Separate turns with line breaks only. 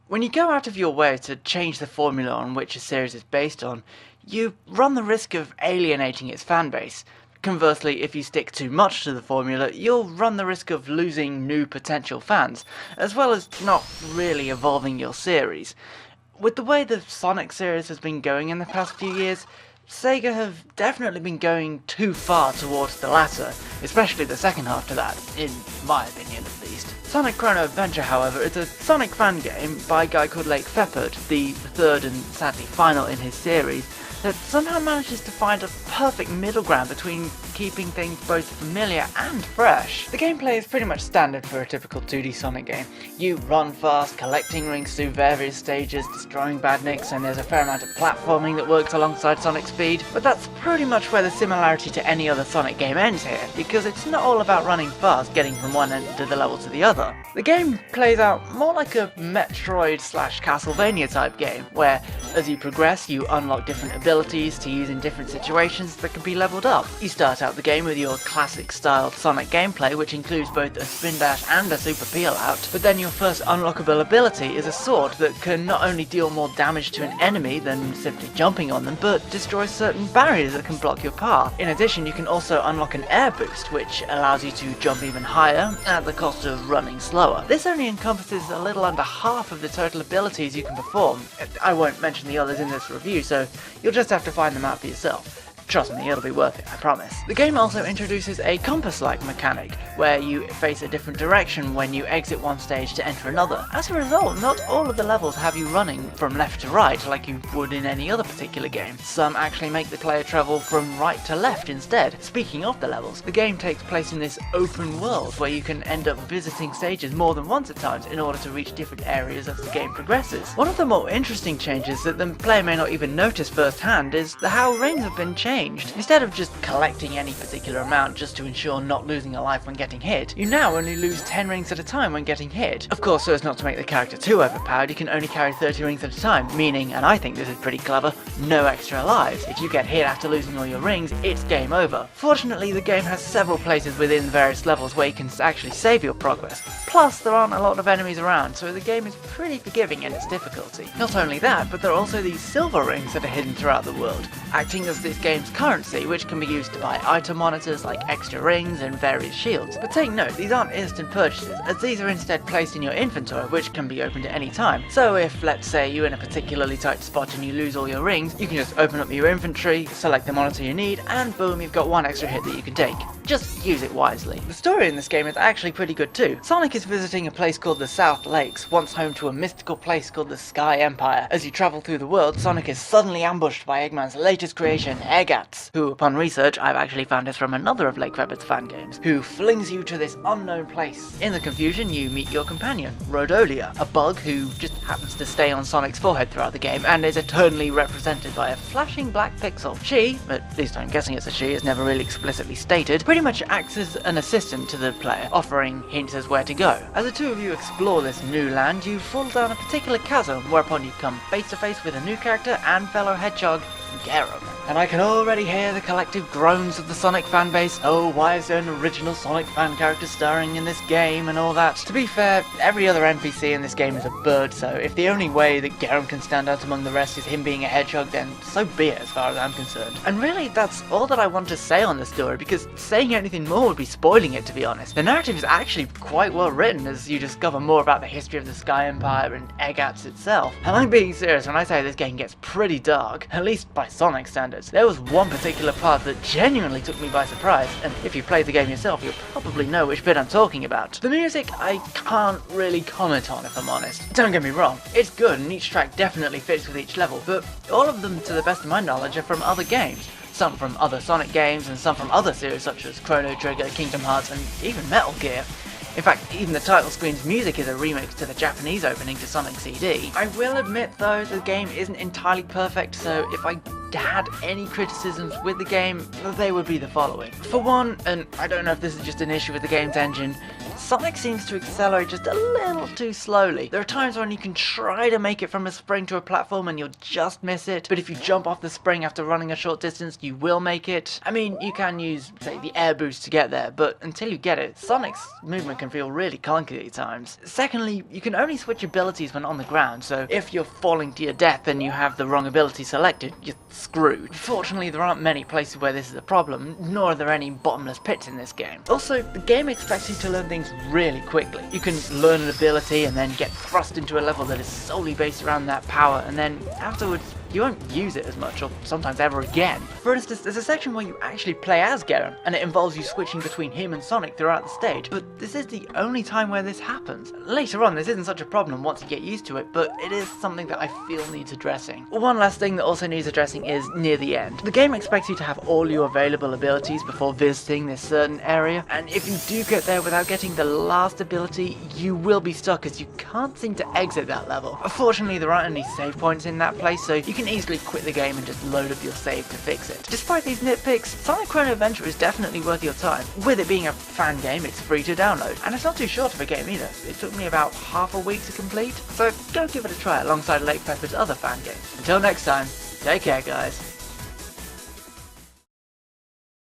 When you go out of your way to change the formula on which a series is based on, you run the risk of alienating its fanbase. Conversely, if you stick too much to the formula, you'll run the risk of losing new potential fans, as well as not really evolving your series. With the way the Sonic series has been going in the past few years, Sega have definitely been going too far towards the latter, especially the second half to that, in my opinion at least. Sonic Chrono Adventure, however, is a Sonic fan game by a guy called LakeFepard, the third and sadly final in his series, that somehow manages to find a perfect middle ground between keeping things both familiar and fresh. The gameplay is pretty much standard for a typical 2D Sonic game. You run fast, collecting rings through various stages, destroying badniks, and there's a fair amount of platforming that works alongside Sonic speed, but that's pretty much where the similarity to any other Sonic game ends here, because it's not all about running fast, getting from one end of the level to the other. The game plays out more like a Metroid/Castlevania type game, where as you progress you unlock different abilities to use in different situations that can be leveled up. You start out the game with your classic styled Sonic gameplay, which includes both a spin dash and a super peel out, but then your first unlockable ability is a sword that can not only deal more damage to an enemy than simply jumping on them, but destroy certain barriers that can block your path. In addition, you can also unlock an air boost, which allows you to jump even higher at the cost of running slower. This only encompasses a little under half of the total abilities you can perform. I won't mention the others in this review, so you'll just have to find them out for yourself. Trust me, it'll be worth it, I promise. The game also introduces a compass-like mechanic, where you face a different direction when you exit one stage to enter another. As a result, not all of the levels have you running from left to right like you would in any other particular game. Some actually make the player travel from right to left instead. Speaking of the levels, the game takes place in this open world where you can end up visiting stages more than once at times in order to reach different areas as the game progresses. One of the more interesting changes that the player may not even notice firsthand is how rings have been changed. Instead of just collecting any particular amount just to ensure not losing a life when getting hit, you now only lose 10 rings at a time when getting hit. Of course, so as not to make the character too overpowered, you can only carry 30 rings at a time, meaning, and I think this is pretty clever, no extra lives. If you get hit after losing all your rings, it's game over. Fortunately, the game has several places within the various levels where you can actually save your progress. Plus, there aren't a lot of enemies around, so the game is pretty forgiving in its difficulty. Not only that, but there are also these silver rings that are hidden throughout the world, acting as this game's currency, which can be used to buy item monitors like extra rings and various shields. But take note, these aren't instant purchases, as these are instead placed in your inventory, which can be opened at any time. So if, let's say, you're in a particularly tight spot and you lose all your rings, you can just open up your inventory, select the monitor you need, and boom, you've got one extra hit that you can take. Just use it wisely. The story in this game is actually pretty good too. Sonic is visiting a place called the South Lakes, once home to a mystical place called the Sky Empire. As you travel through the world, Sonic is suddenly ambushed by Eggman's latest creation, Eggats, who, upon research, I've actually found is from another of LakeFepard's fan games, who flings you to this unknown place. In the confusion, you meet your companion, Rhodolia, a bug who just happens to stay on Sonic's forehead throughout the game and is eternally represented by a flashing black pixel. She, at least I'm guessing it's a she, is never really explicitly stated, pretty much acts as an assistant to the player, offering hints as where to go. As the two of you explore this new land, you fall down a particular chasm, whereupon you come face to face with a new character and fellow hedgehog, Garum. And I can already hear the collective groans of the Sonic fanbase. Oh, why is there an original Sonic fan character starring in this game and all that? To be fair, every other NPC in this game is a bird, so if the only way that Garum can stand out among the rest is him being a hedgehog, then so be it as far as I'm concerned. And really, that's all that I want to say on the story, because saying anything more would be spoiling it, to be honest. The narrative is actually quite well written as you discover more about the history of the Sky Empire and Eggats itself. And I'm being serious when I say this game gets pretty dark, at least by Sonic standards. There was one particular part that genuinely took me by surprise, and if you played the game yourself, you'll probably know which bit I'm talking about. The music I can't really comment on, if I'm honest. Don't get me wrong, it's good and each track definitely fits with each level, but all of them, to the best of my knowledge, are from other games. Some from other Sonic games and some from other series such as Chrono Trigger, Kingdom Hearts, and even Metal Gear. In fact, even the title screen's music is a remix to the Japanese opening to Sonic CD. I will admit though, the game isn't entirely perfect, so if I had any criticisms with the game, they would be the following. For one, and I don't know if this is just an issue with the game's engine, Sonic seems to accelerate just a little too slowly. There are times when you can try to make it from a spring to a platform and you'll just miss it, but if you jump off the spring after running a short distance, you will make it. I mean, you can use, say, the air boost to get there, but until you get it, Sonic's movement can feel really clunky at times. Secondly, you can only switch abilities when on the ground, so if you're falling to your death and you have the wrong ability selected, you're screwed. Fortunately, there aren't many places where this is a problem, nor are there any bottomless pits in this game. Also, the game expects you to learn things really quickly. You can learn an ability and then get thrust into a level that is solely based around that power, and then afterwards you won't use it as much, or sometimes ever again. For instance, there's a section where you actually play as Garen, and it involves you switching between him and Sonic throughout the stage, but this is the only time where this happens. Later on, this isn't such a problem once you get used to it, but it is something that I feel needs addressing. One last thing that also needs addressing is near the end. The game expects you to have all your available abilities before visiting this certain area, and if you do get there without getting the last ability, you will be stuck as you can't seem to exit that level. Fortunately, there aren't any save points in that place, so you can easily quit the game and just load up your save to fix it. Despite these nitpicks, Sonic Chrono Adventure is definitely worth your time. With it being a fan game, it's free to download, and it's not too short of a game either. It took me about half a week to complete, so go give it a try alongside LakeFepard's other fan games. Until next time, take care guys.